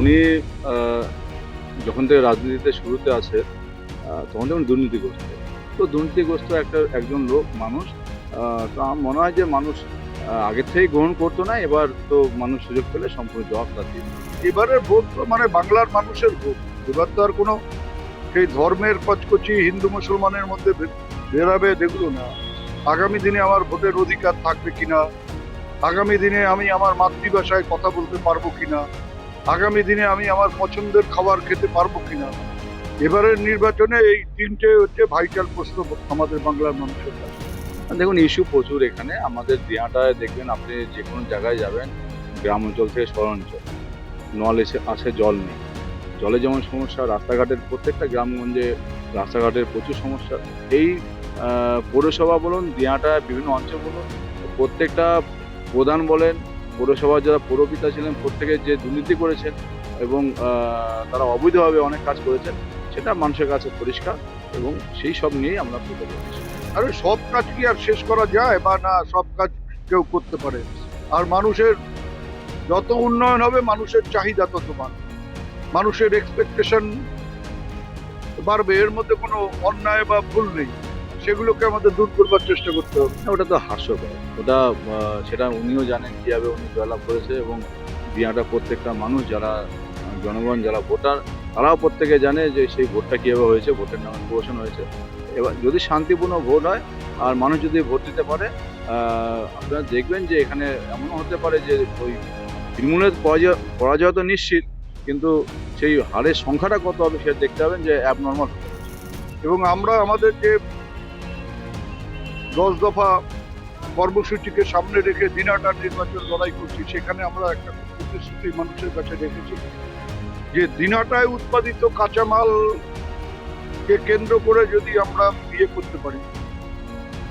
উনি যখন থেকে রাজনীতিতে শুরুতে আছে তখন থেকে দুর্নীতিগ্রস্ত। তো দুর্নীতিগ্রস্ত একজন লোক মানুষ। তো আমার মনে হয় যে মানুষ আগের থেকেই গ্রহণ করতো না, এবার তো মানুষ সুযোগ পেলে সম্পূর্ণ জবাবটা দিবে। এবারের ভোট তো মানে বাংলার মানুষের ভোট। এবার তো আর কোনো সেই ধর্মের কচকচি হিন্দু মুসলমানের মধ্যে ভেদাভেদ এগুলো না। আগামী দিনে আমার ভোটের অধিকার থাকবে কিনা, আগামী দিনে আমি আমার মাতৃভাষায় কথা বলতে পারবো কিনা, আগামী দিনে আমি আমার পছন্দের খাবার খেতে পারবো কিনা, এবারের নির্বাচনে এই তিনটে হচ্ছে ভাইটাল প্রশ্ন আমাদের বাংলার মানুষের কাছে। দেখুন, ইস্যু প্রচুর এখানে। আমাদের দিনাটায় দেখবেন, আপনি যে কোনো জায়গায় যাবেন, গ্রাম অঞ্চল থেকে শহরাঞ্চল, নল আসে জল নেই। জলের যেমন সমস্যা, রাস্তাঘাটের প্রত্যেকটা গ্রামগঞ্জে রাস্তাঘাটের প্রচুর সমস্যা। এই পৌরসভা বলুন, দিনাটায় বিভিন্ন অঞ্চল বলুন, প্রত্যেকটা প্রধান বলেন, পৌরসভার যারা পৌরপিতা ছিলেন, প্রত্যেকে যে দুর্নীতি করেছেন এবং তারা অবৈধভাবে অনেক কাজ করেছেন, সেটা মানুষের কাছে পরিষ্কার এবং সেই সব নিয়েই আমরা প্রকল্প করছি। আরে সব কাজ কি আর শেষ করা যায়, বা না সব কাজ কেউ করতে পারে? আর মানুষের যত উন্নয়ন হবে মানুষের চাহিদা তত বাড়বে, মানুষের এক্সপেকটেশন বাড়বে। এর মধ্যে কোনো অন্যায় বা ভুল নেই, সেগুলোকে আমাদের দূর করবার চেষ্টা করতে হবে। ওটা তো হাস্যকর। ওটা সেটা উনিও জানেন কীভাবে উনি জয়লাভ করেছে এবং দিনাটা প্রত্যেকটা মানুষ যারা জনগণ, যারা ভোটার, তারাও প্রত্যেকে জানে যে সেই ভোটটা কীভাবে হয়েছে, ভোটের নামে প্রহসন হয়েছে। এবার যদি শান্তিপূর্ণ ভোট হয় আর মানুষ যদি ভোট দিতে পারে, আপনারা দেখবেন যে এখানে এমনও হতে পারে যে ওই তৃণমূলের পরাজয় পরাজয় তো নিশ্চিত, কিন্তু সেই হারের সংখ্যাটা কত হবে সেটা দেখতে হবেন যে অ্যাবনর্মাল। এবং আমরা আমাদের যে 10 দফা কর্মসূচিকে সামনে রেখে দিনাটার নির্বাচন লড়াই করছি, সেখানে আমরা একটা প্রতিশ্রুতি মানুষের কাছে রেখেছি যে দিনাটায় উৎপাদিত কাঁচামালকে কেন্দ্র করে যদি আমরা ইয়ে করতে পারি,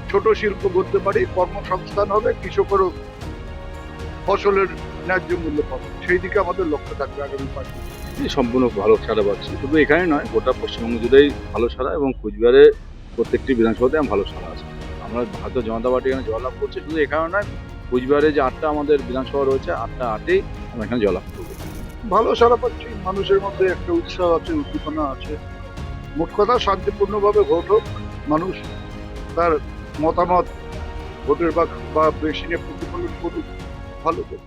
ছোট শিল্প করতে পারি, কর্মসংস্থান হবে, কৃষকেরও ফসলের ন্যায্য মূল্য পাবে, সেই দিকে আমাদের লক্ষ্য থাকবে আগামী 5 বছর। সম্পূর্ণ ভালো সাড়া পাচ্ছি। শুধু এখানে নয়, গোটা পশ্চিমবঙ্গ জুড়েই ভালো সাড়া এবং কুচবিহারে প্রত্যেকটি বিধানসভাতে ভালো সাড়া আছে। আমরা ভারতীয় জনতা পার্টি এখানে জয়লাভ করছে। শুধু এখানে নয়, কুচবিহারে যে 8টা আমাদের বিধানসভা রয়েছে, 8টা 8ই আমরা এখানে জয়লাভ করবো। ভালো সাড়া পাচ্ছি, মানুষের মধ্যে একটা উৎসাহ আছে, উদ্দীপনা আছে। মোট কথা শান্তিপূর্ণভাবে ভোট হোক, মানুষ তার মতামত ভোটের বা মেশিনে প্রতিফলন করুক, ভালো হোক।